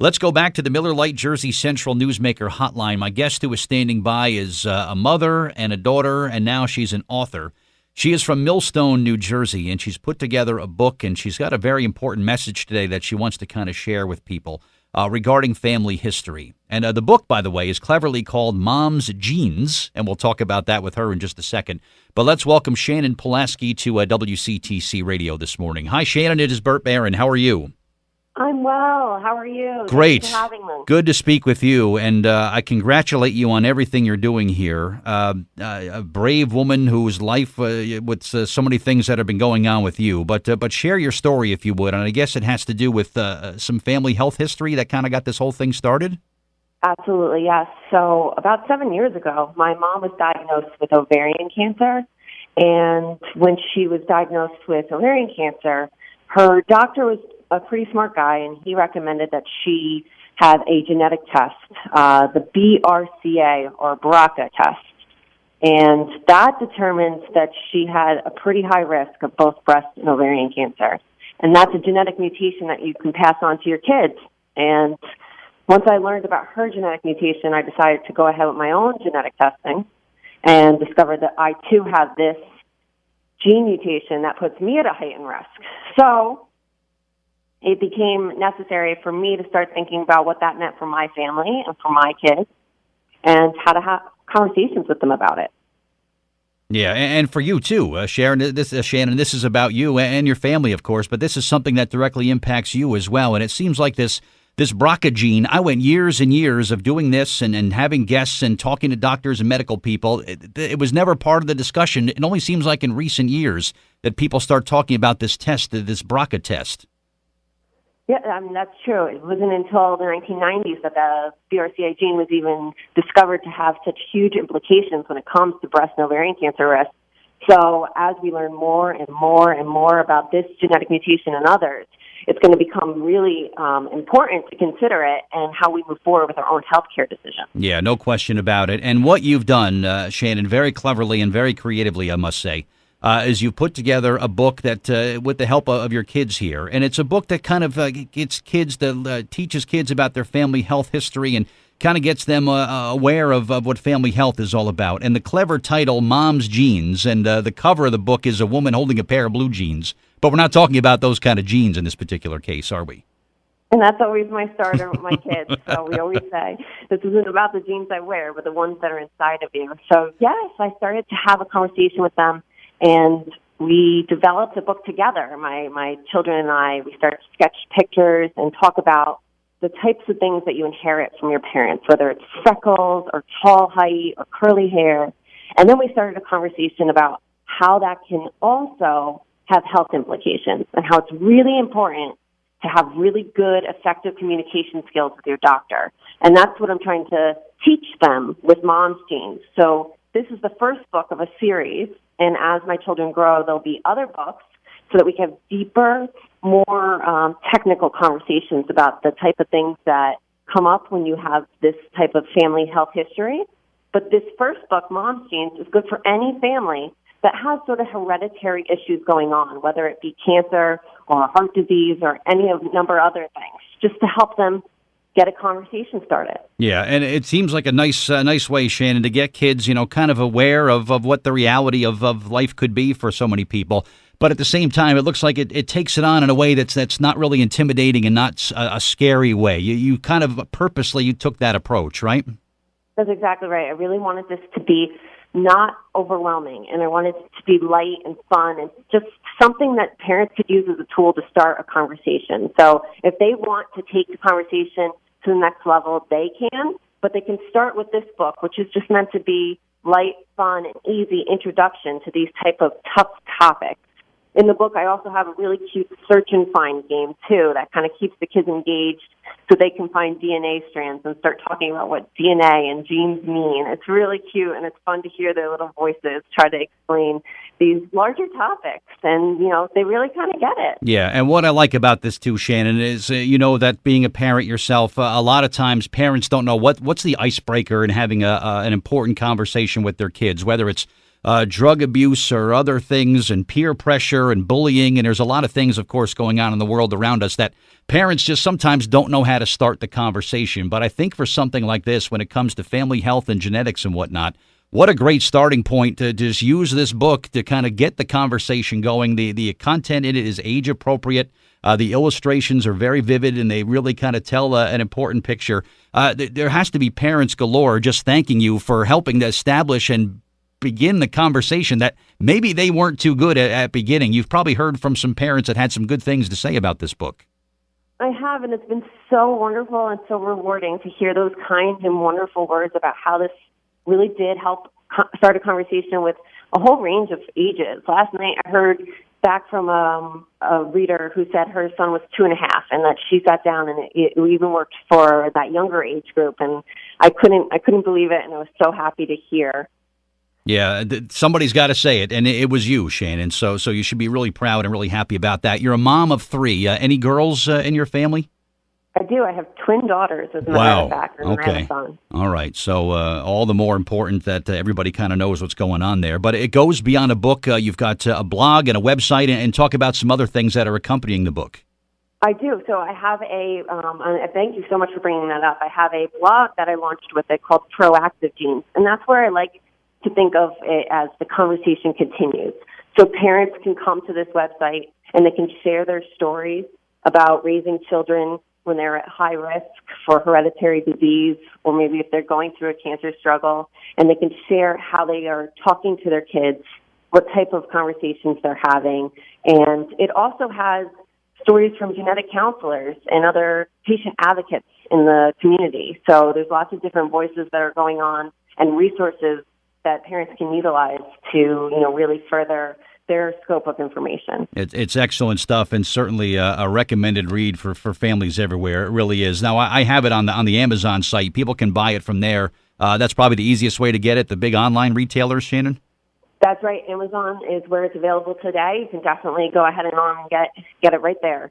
Let's go back to the Miller Lite Jersey Central Newsmaker hotline. My guest who is standing by is a mother and a daughter, and now she's an author. She is from Millstone, New Jersey, and she's put together a book, and she's got a very important message today that she wants to kind of share with people regarding family history. And the book, by the way, is cleverly called Mom's Genes, and we'll talk about that with her in just a second. But let's welcome Shannon Pulaski to WCTC Radio this morning. Hi, Shannon. It is Burt Barron. How are you? I'm well. How are you? Great. Thanks for having me. Good to speak with you, and I congratulate you on everything you're doing here. A brave woman whose life, with so many things that have been going on with you, but share your story if you would, and I guess it has to do with some family health history that kind of got this whole thing started? Absolutely, yes. So about 7 years ago, my mom was diagnosed with ovarian cancer, and when she was diagnosed with ovarian cancer, her doctor was a pretty smart guy, and he recommended that she have a genetic test, the BRCA or BRCA test. And that determines that she had a pretty high risk of both breast and ovarian cancer. And that's a genetic mutation that you can pass on to your kids. And once I learned about her genetic mutation, I decided to go ahead with my own genetic testing and discovered that I too have this gene mutation that puts me at a heightened risk. So it became necessary for me to start thinking about what that meant for my family and for my kids and how to have conversations with them about it. Yeah, and for you too, Shannon, this is about you and your family, of course, but this is something that directly impacts you as well. And it seems like this BRCA gene, I went years and years of doing this and having guests and talking to doctors and medical people. It was never part of the discussion. It only seems like in recent years that people start talking about this test, this BRCA test. Yeah, I mean, that's true. It wasn't until the 1990s that the BRCA gene was even discovered to have such huge implications when it comes to breast and ovarian cancer risk. So as we learn more and more and more about this genetic mutation and others, it's going to become really important to consider it and how we move forward with our own healthcare decisions. Yeah, no question about it. And what you've done, Shannon, very cleverly and very creatively, I must say, is you put together a book that, with the help of your kids here, and it's a book that kind of gets kids, teaches kids about their family health history and kind of gets them aware of what family health is all about. And the clever title, Mom's Genes, and the cover of the book is a woman holding a pair of blue jeans. But we're not talking about those kind of genes in this particular case, are we? And that's always my starter with my kids. So we always say, this isn't about the jeans I wear, but the ones that are inside of you. So, yes, I started to have a conversation with them. And we developed a book together. My children and I, we started to sketch pictures and talk about the types of things that you inherit from your parents, whether it's freckles or tall height or curly hair. And then we started a conversation about how that can also have health implications and how it's really important to have really good, effective communication skills with your doctor. And that's what I'm trying to teach them with Mom's Genes. So this is the first book of a series. And as my children grow, there'll be other books so that we can have deeper, more technical conversations about the type of things that come up when you have this type of family health history. But this first book, Mom's Genes, is good for any family that has sort of hereditary issues going on, whether it be cancer or heart disease or any of number of other things, just to help them get a conversation started. Yeah, and it seems like a nice way, Shannon, to get kids, kind of aware of what the reality of life could be for so many people. But at the same time, it looks like it takes it on in a way that's not really intimidating and not a scary way. You kind of purposely took that approach, right? That's exactly right. I really wanted this to be not overwhelming, and I wanted it to be light and fun and just something that parents could use as a tool to start a conversation. So if they want to take the conversation to the next level, they can, but they can start with this book, which is just meant to be light, fun, and easy introduction to these type of tough topics. In the book, I also have a really cute search and find game, too, that kind of keeps the kids engaged so they can find DNA strands and start talking about what DNA and genes mean. It's really cute, and it's fun to hear their little voices try to explain these larger topics, and, they really kind of get it. Yeah, and what I like about this, too, Shannon, is, that being a parent yourself, a lot of times parents don't know what's the icebreaker in having an important conversation with their kids, whether it's drug abuse or other things and peer pressure and bullying. And there's a lot of things, of course, going on in the world around us that parents just sometimes don't know how to start the conversation. But I think for something like this, when it comes to family health and genetics and whatnot, what a great starting point to just use this book to kind of get the conversation going. The content in it is age appropriate. The illustrations are very vivid, and they really kind of tell an important picture. There has to be parents galore just thanking you for helping to establish and begin the conversation that maybe they weren't too good at beginning. You've probably heard from some parents that had some good things to say about this book. I have, and it's been so wonderful and so rewarding to hear those kind and wonderful words about how this really did help start a conversation with a whole range of ages. Last night I heard back from a reader who said her son was 2.5 and that she sat down and it even worked for that younger age group. And I couldn't believe it, and I was so happy to hear. Yeah, somebody's got to say it, and it was you, Shannon. So you should be really proud and really happy about that. You're a mom of 3. Any girls in your family? I do. I have twin daughters, as a matter of fact, and I have a son. All right. So all the more important that everybody kind of knows what's going on there. But it goes beyond a book. You've got a blog and a website, and talk about some other things that are accompanying the book. I do. So I have thank you so much for bringing that up. I have a blog that I launched with it called Proactive Genes, and that's where I like to think of it as the conversation continues. So parents can come to this website and they can share their stories about raising children when they're at high risk for hereditary disease, or maybe if they're going through a cancer struggle, and they can share how they are talking to their kids, what type of conversations they're having. And it also has stories from genetic counselors and other patient advocates in the community. So there's lots of different voices that are going on and resources that parents can utilize to, really further their scope of information. It's excellent stuff, and certainly a recommended read for families everywhere. It really is. Now, I have it on the Amazon site. People can buy it from there. That's probably the easiest way to get it, the big online retailers, Shannon? That's right. Amazon is where it's available today. You can definitely go ahead and get it right there.